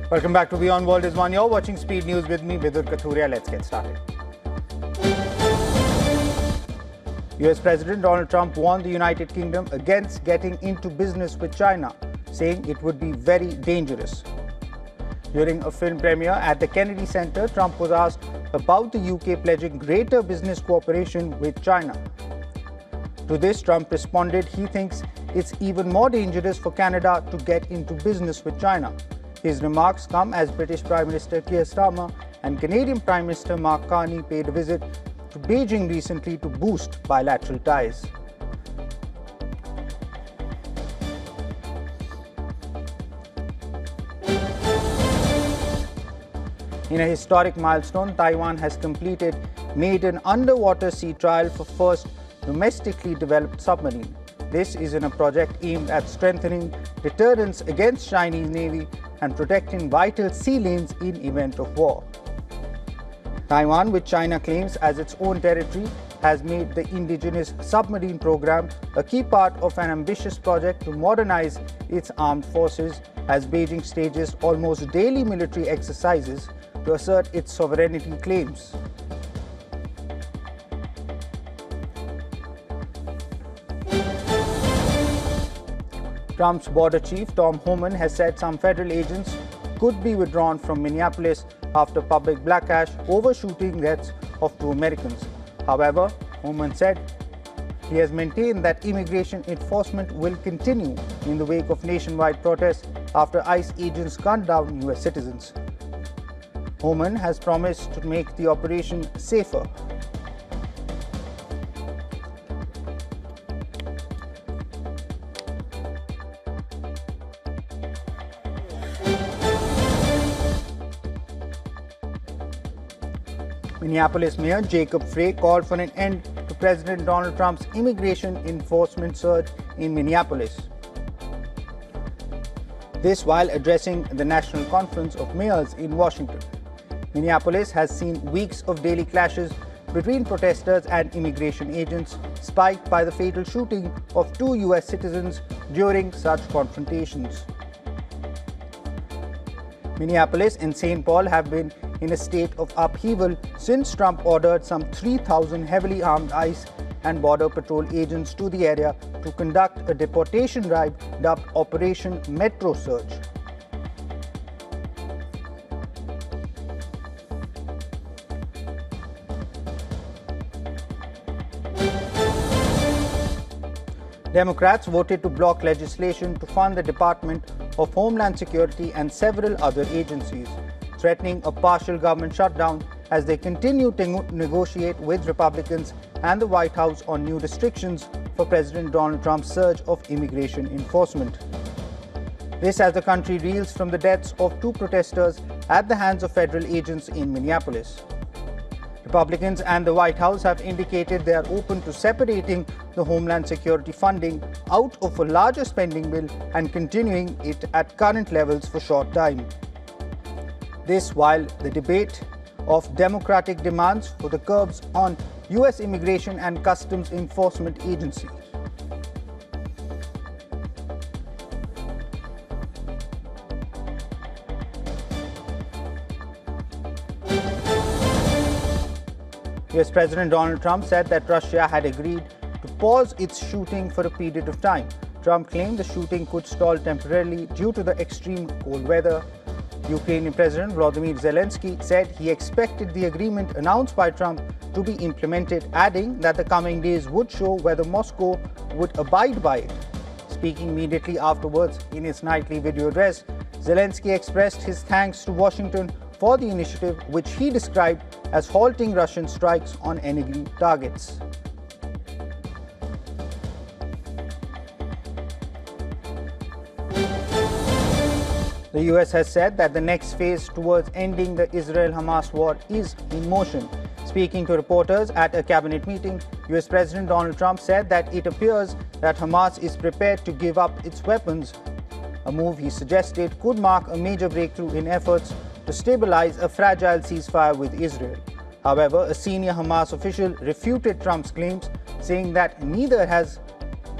Welcome back to WION World is One. You're watching Speed News with me, Vidur Kathuria. Let's get started. US President Donald Trump warned the United Kingdom against getting into business with China, saying it would be very dangerous. During a film premiere at the Kennedy Center, Trump was asked about the UK pledging greater business cooperation with China. To this, Trump responded he thinks it's even more dangerous for Canada to get into business with China. His remarks come as British Prime Minister Keir Starmer and Canadian Prime Minister Mark Carney paid a visit to Beijing recently to boost bilateral ties. In a historic milestone, Taiwan has completed maiden underwater sea trial for first domestically developed submarine. This is in a project aimed at strengthening deterrence against Chinese Navy and protecting vital sea lanes in event of war. Taiwan, which China claims as its own territory, has made the Indigenous submarine program a key part of an ambitious project to modernize its armed forces as Beijing stages almost daily military exercises to assert its sovereignty claims. Trump's border chief, Tom Homan, has said some federal agents could be withdrawn from Minneapolis after public backlash over shooting deaths of 2 Americans. However, Homan said he has maintained that immigration enforcement will continue in the wake of nationwide protests after ICE agents gunned down US citizens. Homan has promised to make the operation safer. Minneapolis Mayor Jacob Frey called for an end to President Donald Trump's immigration enforcement surge in Minneapolis. This while addressing the National Conference of Mayors in Washington. Minneapolis has seen weeks of daily clashes between protesters and immigration agents, spiked by the fatal shooting of 2 US citizens during such confrontations. Minneapolis and St. Paul have been in a state of upheaval since Trump ordered some 3,000 heavily armed ICE and Border Patrol agents to the area to conduct a deportation drive dubbed Operation Metro Surge. Democrats voted to block legislation to fund the Department of Homeland Security and several other agencies, threatening a partial government shutdown as they continue to negotiate with Republicans and the White House on new restrictions for President Donald Trump's surge of immigration enforcement. This as the country reels from the deaths of 2 protesters at the hands of federal agents in Minneapolis. Republicans and the White House have indicated they are open to separating the Homeland Security funding out of a larger spending bill and continuing it at current levels for short time. This while the debate of Democratic demands for the curbs on US Immigration and Customs Enforcement Agency. US President Donald Trump said that Russia had agreed to pause its shooting for a period of time. Trump claimed the shooting could stall temporarily due to the extreme cold weather. Ukrainian President Volodymyr Zelensky said he expected the agreement announced by Trump to be implemented, adding that the coming days would show whether Moscow would abide by it. Speaking immediately afterwards in his nightly video address, Zelensky expressed his thanks to Washington for the initiative, which he described as halting Russian strikes on enemy targets. The US has said that the next phase towards ending the Israel-Hamas war is in motion. Speaking to reporters at a cabinet meeting, US President Donald Trump said that it appears that Hamas is prepared to give up its weapons, a move he suggested could mark a major breakthrough in efforts to stabilize a fragile ceasefire with Israel. However, a senior Hamas official refuted Trump's claims, saying that neither has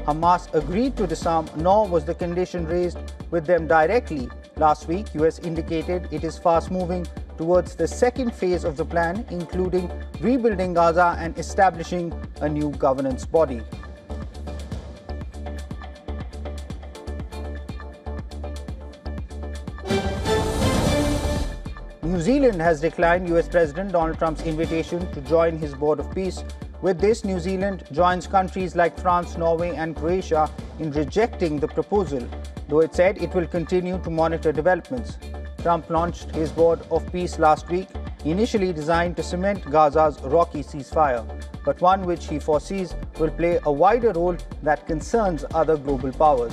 Hamas agreed to disarm nor was the condition raised with them directly, Last week, US indicated it is fast moving towards the second phase of the plan, including rebuilding Gaza and establishing a new governance body. New Zealand has declined US President Donald Trump's invitation to join his Board of Peace. With this, New Zealand joins countries like France, Norway and Croatia in rejecting the proposal, though it said it will continue to monitor developments. Trump launched his Board of Peace last week, initially designed to cement Gaza's rocky ceasefire, but one which he foresees will play a wider role that concerns other global powers.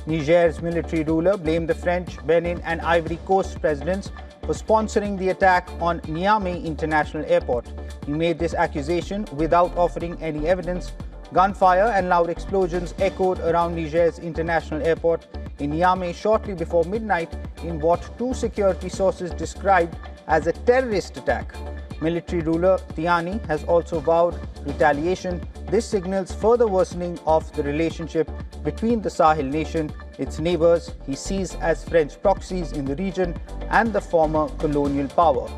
Niger's military ruler blamed the French, Benin and Ivory Coast presidents for sponsoring the attack on Niamey International Airport. He made this accusation without offering any evidence. Gunfire and loud explosions echoed around Niger's international airport in Niamey shortly before midnight in what two security sources described as a terrorist attack. Military ruler Tiani has also vowed retaliation. This signals further worsening of the relationship between the Sahel nation, its neighbors he sees as French proxies in the region, and the former colonial power.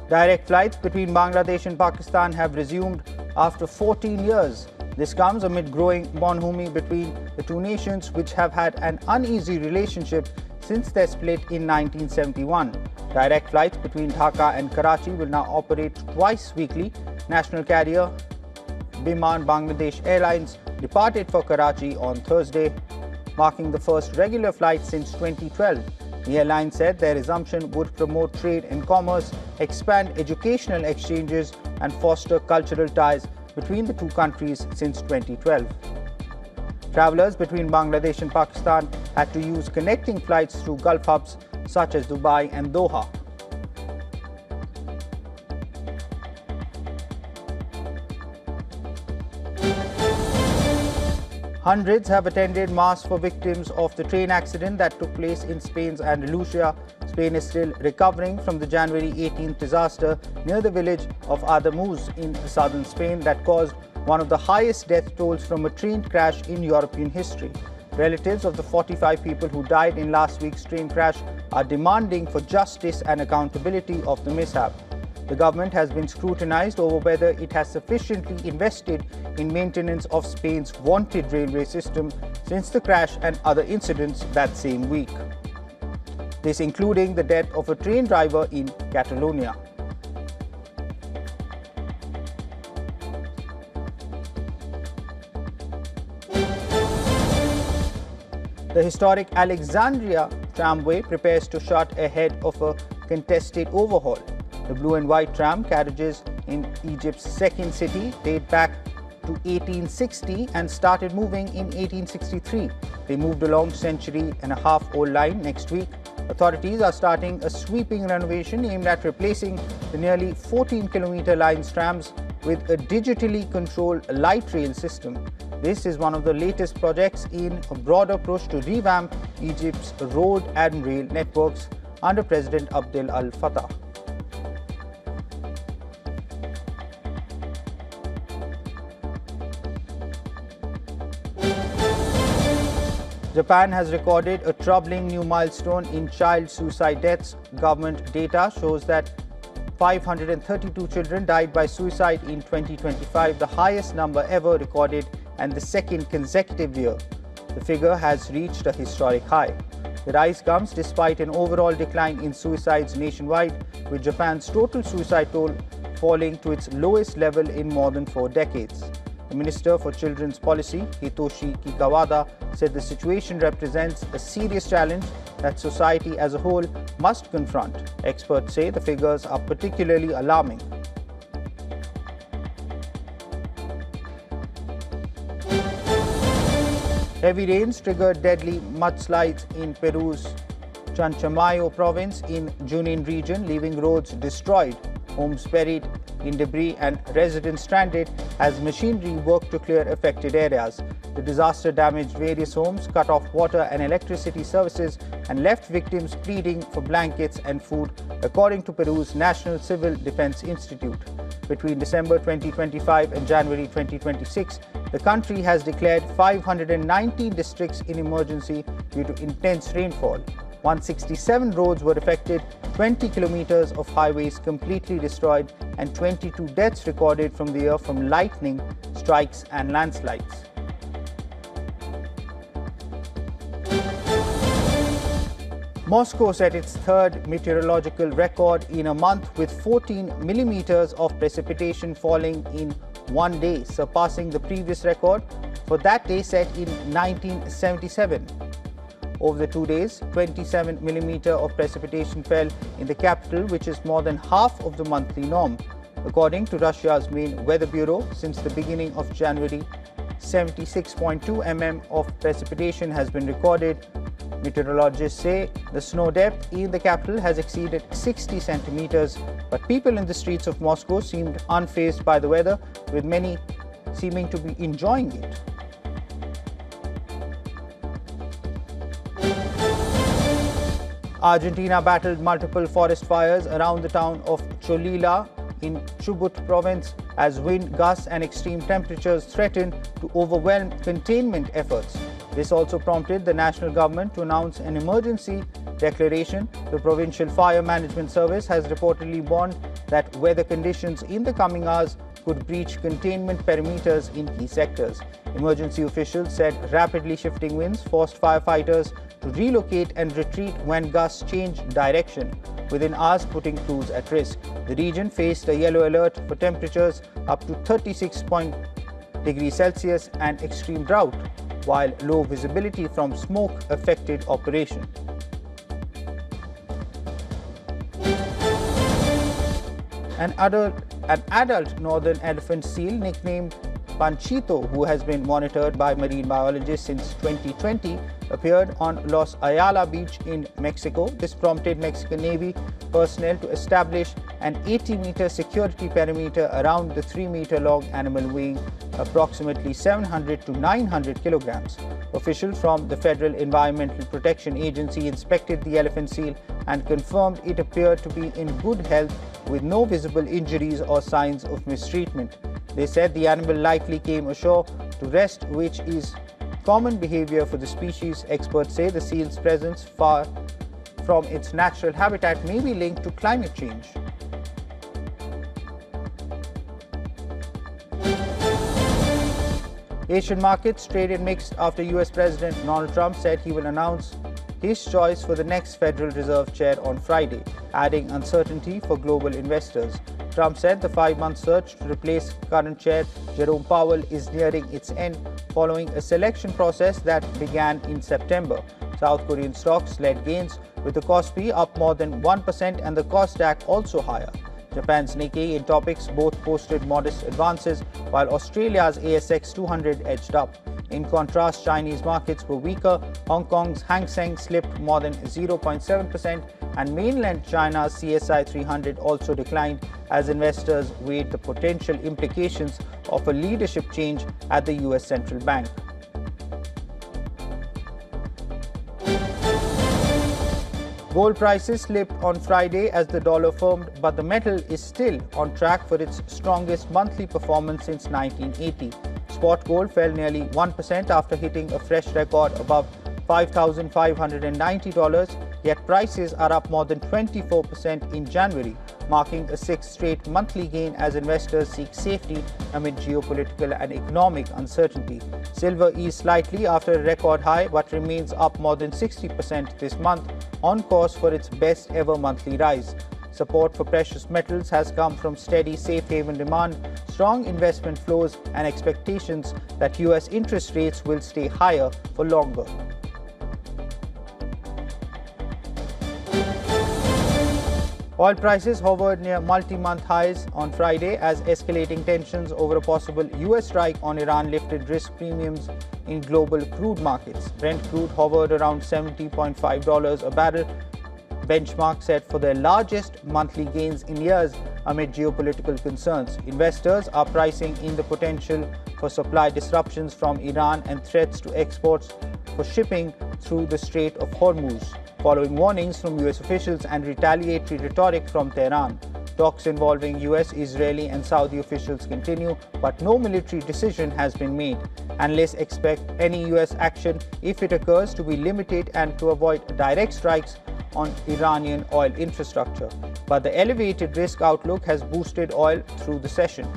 Direct flights between Bangladesh and Pakistan have resumed after 14 years. This comes amid growing bonhomie between the two nations, which have had an uneasy relationship since their split in 1971. Direct flights between Dhaka and Karachi will now operate twice weekly. National carrier Biman Bangladesh Airlines departed for Karachi on Thursday, marking the first regular flight since 2012. The airline said their resumption would promote trade and commerce, expand educational exchanges, and foster cultural ties between the two countries since 2012. Travelers between Bangladesh and Pakistan had to use connecting flights through Gulf hubs such as Dubai and Doha. Hundreds have attended Mass for victims of the train accident that took place in Spain's Andalusia. Spain is still recovering from the January 18th disaster near the village of Ademuz in southern Spain that caused one of the highest death tolls from a train crash in European history. Relatives of the 45 people who died in last week's train crash are demanding for justice and accountability of the mishap. The government has been scrutinized over whether it has sufficiently invested in maintenance of Spain's vaunted railway system since the crash and other incidents that same week. This including the death of a train driver in Catalonia. The historic Alexandria tramway prepares to shut ahead of a contested overhaul. The blue and white tram carriages in Egypt's second city date back to 1860 and started moving in 1863. They moved along century-and-a-half-old line next week. Authorities are starting a sweeping renovation aimed at replacing the nearly 14-kilometer line's trams with a digitally controlled light rail system. This is one of the latest projects in a broader push to revamp Egypt's road and rail networks under President Abdel Al-Fattah. Japan has recorded a troubling new milestone in child suicide deaths. Government data shows that 532 children died by suicide in 2025, the highest number ever recorded and the second consecutive year. The figure has reached a historic high. The rise comes despite an overall decline in suicides nationwide, with Japan's total suicide toll falling to its lowest level in more than 4 decades. The Minister for Children's Policy, Hitoshi Kikawada, said the situation represents a serious challenge that society as a whole must confront. Experts say the figures are particularly alarming. Heavy rains triggered deadly mudslides in Peru's Chanchamayo province in Junin region, leaving roads destroyed, homes buried in debris and residents stranded as machinery worked to clear affected areas. The disaster damaged various homes, cut off water and electricity services, and left victims pleading for blankets and food, according to Peru's National Civil Defense Institute. Between December 2025 and January 2026, the country has declared 519 districts in emergency due to intense rainfall. 167 roads were affected, 20 kilometers of highways completely destroyed, and 22 deaths recorded from the year from lightning strikes and landslides. Moscow set its third meteorological record in a month, with 14 millimeters of precipitation falling in one day, surpassing the previous record for that day set in 1977. Over the 2 days, 27 millimeters of precipitation fell in the capital, which is more than half of the monthly norm. According to Russia's main weather bureau, since the beginning of January, 76.2 mm of precipitation has been recorded. Meteorologists say the snow depth in the capital has exceeded 60 centimeters, but people in the streets of Moscow seemed unfazed by the weather, with many seeming to be enjoying it. Argentina battled multiple forest fires around the town of Cholila in Chubut province as wind gusts and extreme temperatures threatened to overwhelm containment efforts. This also prompted the national government to announce an emergency declaration. The Provincial Fire Management Service has reportedly warned that weather conditions in the coming hours could breach containment perimeters in key sectors. Emergency officials said rapidly shifting winds forced firefighters to relocate and retreat when gusts changed direction, within hours putting crews at risk. The region faced a yellow alert for temperatures up to 36 degrees Celsius and extreme drought, while low visibility from smoke affected operation. An adult northern elephant seal nicknamed Panchito, who has been monitored by marine biologists since 2020, appeared on Los Ayala Beach in Mexico. This prompted Mexican Navy personnel to establish an 80-meter security perimeter around the 3-meter-long animal weighing approximately 700 to 900 kilograms. Officials from the Federal Environmental Protection Agency inspected the elephant seal and confirmed it appeared to be in good health with no visible injuries or signs of mistreatment. They said the animal likely came ashore to rest, which is common behavior for the species. Experts say the seal's presence far from its natural habitat may be linked to climate change. Asian markets traded mixed after US President Donald Trump said he will announce his choice for the next Federal Reserve chair on Friday, adding uncertainty for global investors. Trump said the 5-month search to replace current chair Jerome Powell is nearing its end following a selection process that began in September. South Korean stocks led gains, with the Kospi up more than 1% and the Kosdaq also higher. Japan's Nikkei in topics both posted modest advances, while Australia's ASX 200 edged up. In contrast, Chinese markets were weaker. Hong Kong's Hang Seng slipped more than 0.7%, and mainland China's CSI 300 also declined as investors weighed the potential implications of a leadership change at the US Central Bank. Gold prices slipped on Friday as the dollar firmed, but the metal is still on track for its strongest monthly performance since 1980. Spot gold fell nearly 1% after hitting a fresh record above $5,590, yet prices are up more than 24% in January, marking a 6th straight monthly gain as investors seek safety amid geopolitical and economic uncertainty. Silver eased slightly after a record high but remains up more than 60% this month, on course for its best ever monthly rise. Support for precious metals has come from steady safe haven demand, strong investment flows, and expectations that US interest rates will stay higher for longer. Oil prices hovered near multi-month highs on Friday as escalating tensions over a possible US strike on Iran lifted risk premiums in global crude markets. Brent crude hovered around $70.5 a barrel, benchmark set for their largest monthly gains in years amid geopolitical concerns. Investors are pricing in the potential for supply disruptions from Iran and threats to exports for shipping through the Strait of Hormuz, following warnings from US officials and retaliatory rhetoric from Tehran. Talks involving US, Israeli and Saudi officials continue, but no military decision has been made. Analysts expect any US action, if it occurs, to be limited and to avoid direct strikes on Iranian oil infrastructure. But the elevated risk outlook has boosted oil through the session.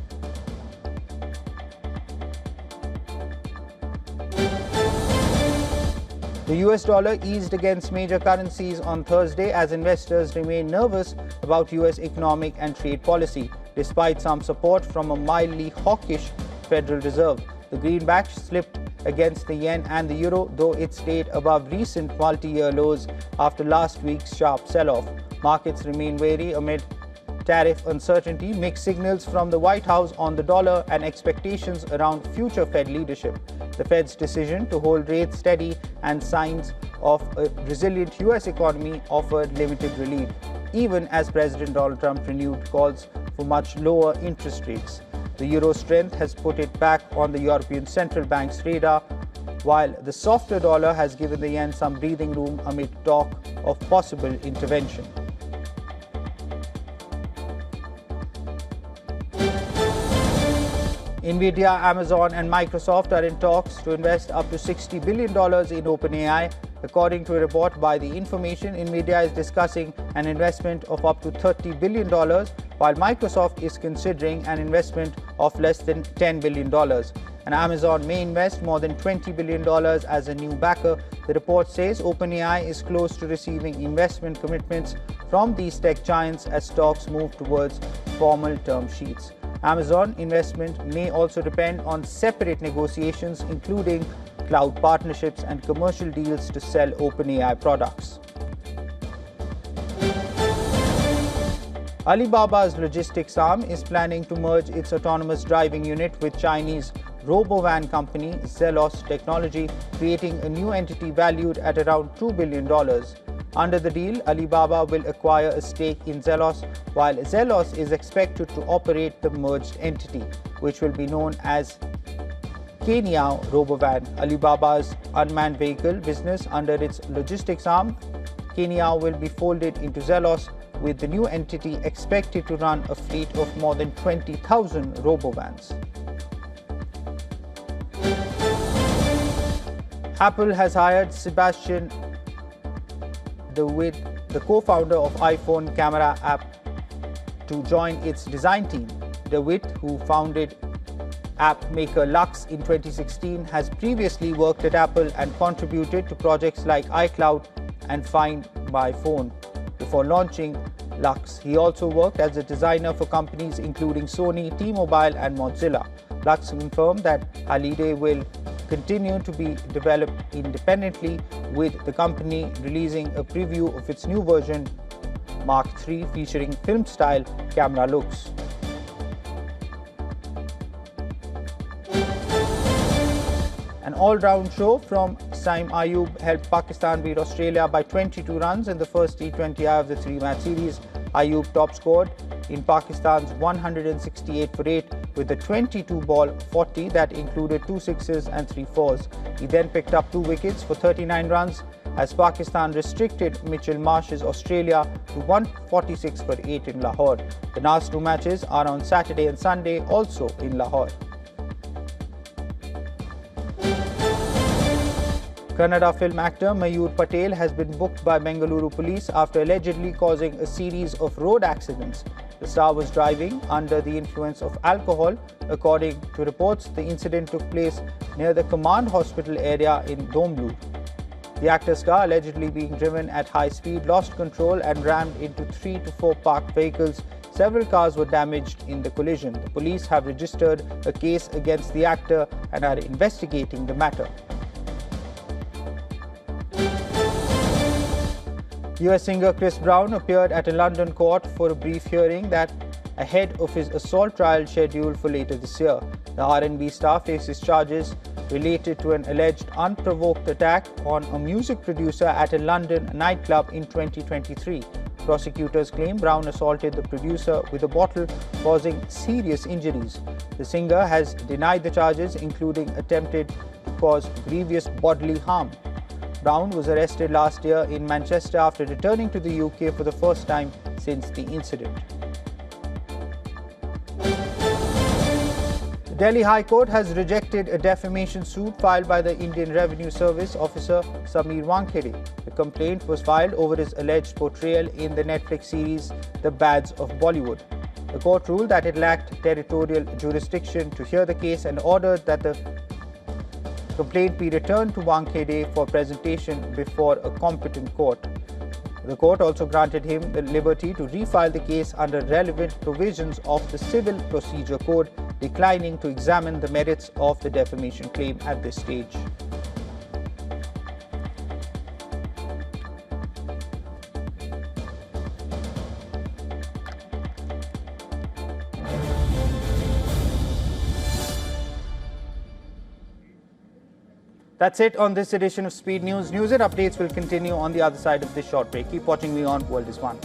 The US dollar eased against major currencies on Thursday as investors remain nervous about US economic and trade policy, despite some support from a mildly hawkish Federal Reserve. The greenback slipped against the yen and the euro, though it stayed above recent multi-year lows after last week's sharp sell-off. Markets remain wary amid tariff uncertainty, mixed signals from the White House on the dollar, and expectations around future Fed leadership. The Fed's decision to hold rates steady and signs of a resilient US economy offered limited relief, even as President Donald Trump renewed calls for much lower interest rates. The euro strength has put it back on the European Central Bank's radar, while the softer dollar has given the yen some breathing room amid talk of possible intervention. Nvidia, Amazon and Microsoft are in talks to invest up to $60 billion in OpenAI. According to a report by The Information, Nvidia is discussing an investment of up to $30 billion, while Microsoft is considering an investment of less than $10 billion. And Amazon may invest more than $20 billion as a new backer. The report says OpenAI is close to receiving investment commitments from these tech giants as talks move towards formal term sheets. Amazon investment may also depend on separate negotiations, including cloud partnerships and commercial deals to sell OpenAI products. Alibaba's logistics arm is planning to merge its autonomous driving unit with Chinese robo-van company Zelos Technology, creating a new entity valued at around $2 billion. Under the deal, Alibaba will acquire a stake in Zelos, while Zelos is expected to operate the merged entity, which will be known as Kenyao Robovan. Alibaba's unmanned vehicle business under its logistics arm, Kenyao, will be folded into Zelos, with the new entity expected to run a fleet of more than 20,000 robovans. Apple has hired Sebastian DeWitt, the co-founder of iPhone camera app, to join its design team. DeWitt, who founded app maker Lux in 2016, has previously worked at Apple and contributed to projects like iCloud and Find My Phone. Before launching Lux, he also worked as a designer for companies including Sony, T-Mobile and Mozilla. Lux confirmed that Halide will continue to be developed independently, with the company releasing a preview of its new version, Mark III, featuring film-style camera looks. An all-round show from Saim Ayub helped Pakistan beat Australia by 22 runs in the first T20I of the three-match series. Ayub top scored in Pakistan's 168 for 8 with a 22-ball 40 that included 2 sixes and 3 fours. He then picked up 2 wickets for 39 runs as Pakistan restricted Mitchell Marsh's Australia to 146 for 8 in Lahore. The last 2 matches are on Saturday and Sunday, also in Lahore. Kannada film actor Mayur Patel has been booked by Bengaluru police after allegedly causing a series of road accidents. The star was driving under the influence of alcohol. According to reports, the incident took place near the command hospital area in Domlu. The actor's car, allegedly being driven at high speed, lost control and rammed into 3 to 4 parked vehicles. Several cars were damaged in the collision. The police have registered a case against the actor and are investigating the matter. US singer Chris Brown appeared at a London court for a brief hearing that ahead of his assault trial scheduled for later this year. The R&B star faces charges related to an alleged unprovoked attack on a music producer at a London nightclub in 2023. Prosecutors claim Brown assaulted the producer with a bottle, causing serious injuries. The singer has denied the charges, including attempted to cause grievous bodily harm. Brown was arrested last year in Manchester after returning to the UK for the first time since the incident. The Delhi High Court has rejected a defamation suit filed by the Indian Revenue Service officer Submarine. The complaint was filed over his alleged portrayal in the Netflix series The Bads of Bollywood. The court ruled that it lacked territorial jurisdiction to hear the case and ordered that the complaint be returned to Wankhede for presentation before a competent court. The court also granted him the liberty to refile the case under relevant provisions of the Civil Procedure Code, declining to examine the merits of the defamation claim at this stage. That's it on this edition of Speed News. News and updates will continue on the other side of this short break. Keep watching WION World is One.